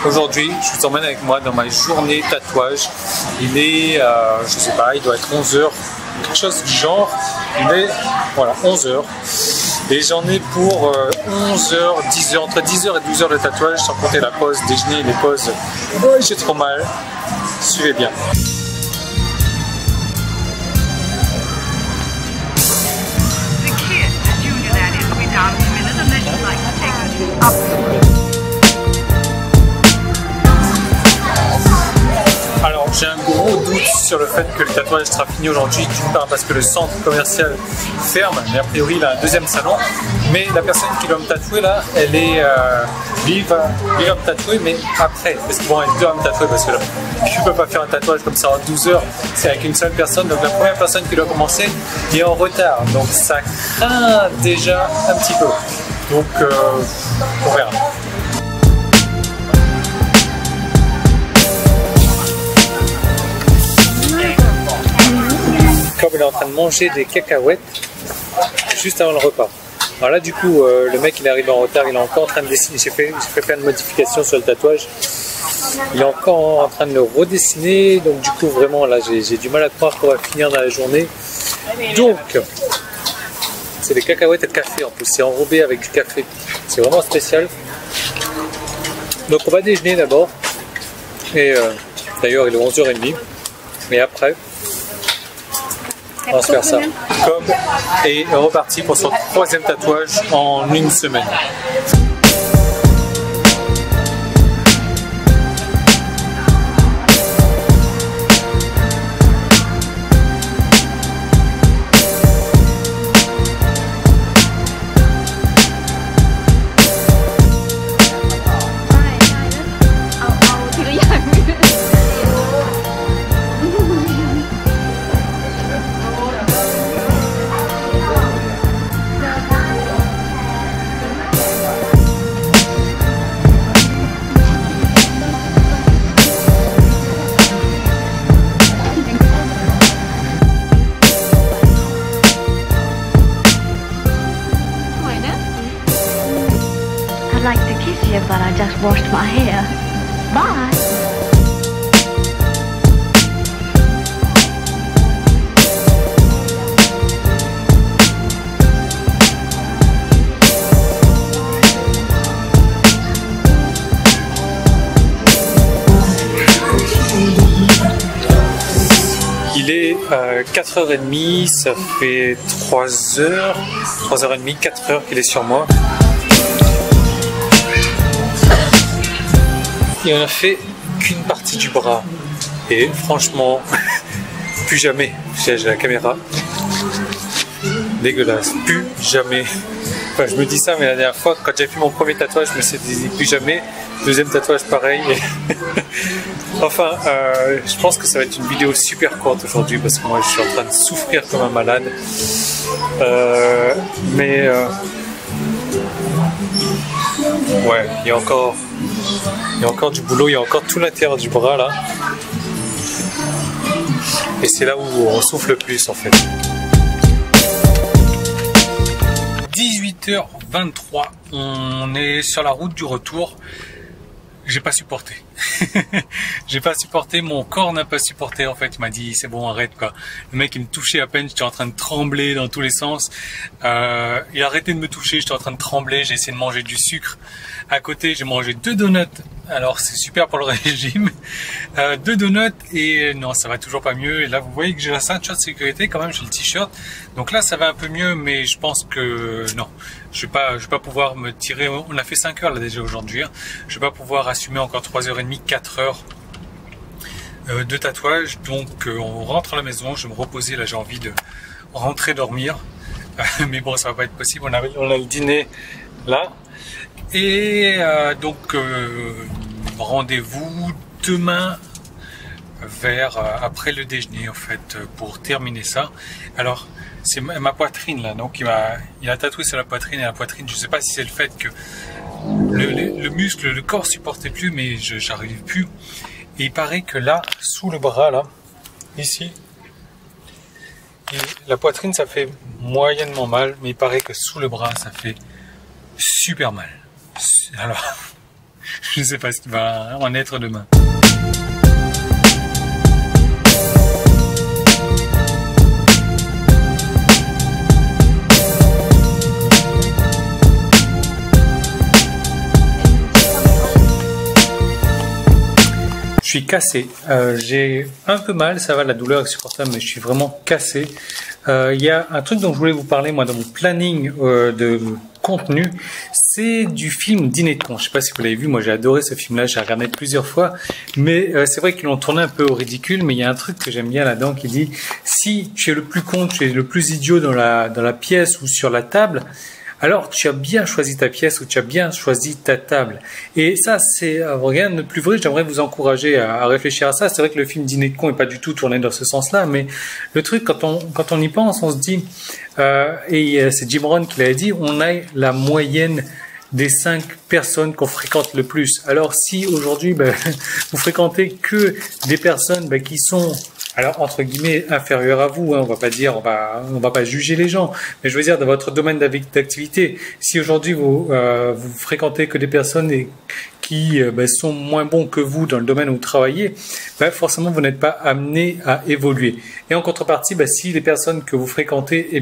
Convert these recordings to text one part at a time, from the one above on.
Aujourd'hui, je vous emmène avec moi dans ma journée tatouage. Il est, je sais pas, il doit être 11 h, quelque chose du genre. Il est, voilà, 11 h. Et j'en ai pour 11 h, 10 h, entre 10 h et 12 h de tatouage, sans compter la pause déjeuner et les pauses. Oh, j'ai trop mal. Suivez bien. Alors j'ai un gros doute sur le fait que le tatouage sera fini aujourd'hui, d'une part parce que le centre commercial ferme, mais a priori il a un deuxième salon. Mais la personne qui va me tatouer là, elle est lui va me tatouer, mais après, parce qu'ils vont être deux à me tatouer, parce que là, je ne peux pas faire un tatouage comme ça en 12 h, c'est avec une seule personne, donc la première personne qui doit commencer est en retard, donc ça craint déjà un petit peu. Donc on verra. Comme il est en train de manger des cacahuètes juste avant le repas. Alors là du coup le mec il est arrivé en retard, il est encore en train de dessiner, j'ai fait plein de modifications sur le tatouage. Il est encore en train de le redessiner, donc du coup vraiment là j'ai du mal à croire qu'on va finir dans la journée. Donc c'est des cacahuètes et de café en plus, c'est enrobé avec du café, c'est vraiment spécial. Donc on va déjeuner d'abord, et d'ailleurs il est 11 h 30, et après on va se faire ça. Cobb est reparti pour son troisième tatouage en une semaine. I'd like to kiss you, but I just washed my hair. Bye. Il est 4h30, ça fait 3h30, 4 h qu'il est sur moi. Il en a fait qu'une partie du bras. Et franchement, plus jamais, j'ai la caméra. Dégueulasse, plus jamais. Enfin, je me dis ça, mais la dernière fois, quand j'ai fait mon premier tatouage, je me suis dit plus jamais. Deuxième tatouage, pareil. Enfin, je pense que ça va être une vidéo super courte aujourd'hui parce que moi, je suis en train de souffrir comme un malade. Ouais, il y a encore du boulot, il y a encore tout l'intérieur du bras là. Et c'est là où on souffle le plus en fait. 18h23, on est sur la route du retour. J'ai pas supporté. J'ai pas supporté, mon corps n'a pas supporté en fait. Il m'a dit c'est bon, arrête quoi. Le mec il me touchait à peine, j'étais en train de trembler dans tous les sens. Il a arrêté de me toucher, j'étais en train de trembler, j'ai essayé de manger du sucre. À côté j'ai mangé 2 donuts, alors c'est super pour le régime. 2 donuts et non ça va toujours pas mieux. Et là vous voyez que j'ai la ceinture de sécurité quand même, j'ai le t-shirt. Donc là ça va un peu mieux, mais je pense que non. Je vais pas pouvoir me tirer, on a fait 5 heures là déjà aujourd'hui, hein. Je vais pas pouvoir assumer encore 3h30, 4 heures de tatouage. Donc on rentre à la maison, je vais me reposer, là j'ai envie de rentrer dormir. Mais bon ça va pas être possible, on a le dîner là. Et donc rendez-vous demain vers après le déjeuner en fait pour terminer ça. Alors c'est ma poitrine là, donc il a tatoué sur la poitrine, et la poitrine, je sais pas si c'est le fait que le muscle, le corps supportait plus, mais j'arrive plus. Et il paraît que là, sous le bras là, ici, la poitrine ça fait moyennement mal, mais il paraît que sous le bras ça fait super mal. Alors Je ne sais pas ce qui va en être demain. Je suis cassé, j'ai un peu mal, ça va, la douleur est supportable, mais je suis vraiment cassé. Il y a un truc dont je voulais vous parler, moi, dans mon planning de contenu, c'est du film Dîner de con. Je sais pas si vous l'avez vu, moi j'ai adoré ce film-là, j'ai regardé plusieurs fois, mais c'est vrai qu'ils l'ont tourné un peu au ridicule, mais il y a un truc que j'aime bien là-dedans qui dit, si tu es le plus con, tu es le plus idiot dans la pièce ou sur la table, alors tu as bien choisi ta pièce ou tu as bien choisi ta table. Et ça, c'est rien de plus vrai. J'aimerais vous encourager à réfléchir à ça. C'est vrai que le film Dîner de con n'est pas du tout tourné dans ce sens-là, mais le truc, quand on y pense, on se dit, et c'est Jim Rohn qui l'avait dit, on a la moyenne des 5 personnes qu'on fréquente le plus. Alors si aujourd'hui, vous fréquentez que des personnes qui sont, alors entre guillemets, inférieures à vous, on va pas dire, on va pas juger les gens, mais je veux dire dans votre domaine d'activité, si aujourd'hui vous fréquentez que des personnes qui sont moins bons que vous dans le domaine où vous travaillez, forcément vous n'êtes pas amené à évoluer. Et en contrepartie, si les personnes que vous fréquentez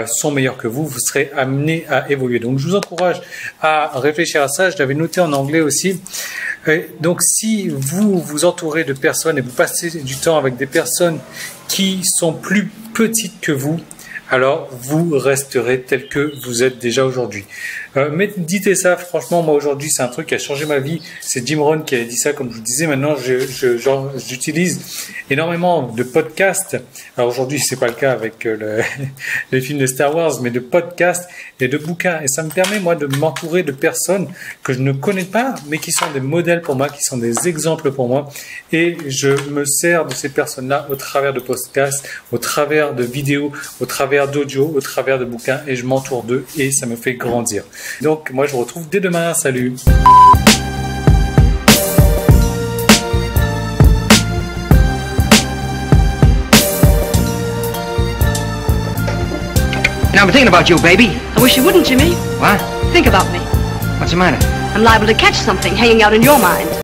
sont meilleures que vous, vous serez amené à évoluer. Donc je vous encourage à réfléchir à ça. Je l'avais noté en anglais aussi. Donc si vous vous entourez de personnes et vous passez du temps avec des personnes qui sont plus petites que vous, alors vous resterez tel que vous êtes déjà aujourd'hui. Mais dites ça, franchement, moi aujourd'hui, c'est un truc qui a changé ma vie. C'est Jim Rohn qui a dit ça, comme je vous disais. Maintenant, j'utilise énormément de podcasts. Alors aujourd'hui, c'est pas le cas avec les films de Star Wars, mais de podcasts et de bouquins. Et ça me permet, moi, de m'entourer de personnes que je ne connais pas, mais qui sont des modèles pour moi, qui sont des exemples pour moi. Et je me sers de ces personnes-là au travers de podcasts, au travers de vidéos, au travers d'audio, au travers de bouquins, et je m'entoure d'eux et ça me fait grandir. Donc moi je vous retrouve dès demain, salut. Now I'm thinking about you, baby. I wish you wouldn't, Jimmy. What? Think about me. What's the matter? I'm liable to catch something hanging out in your mind.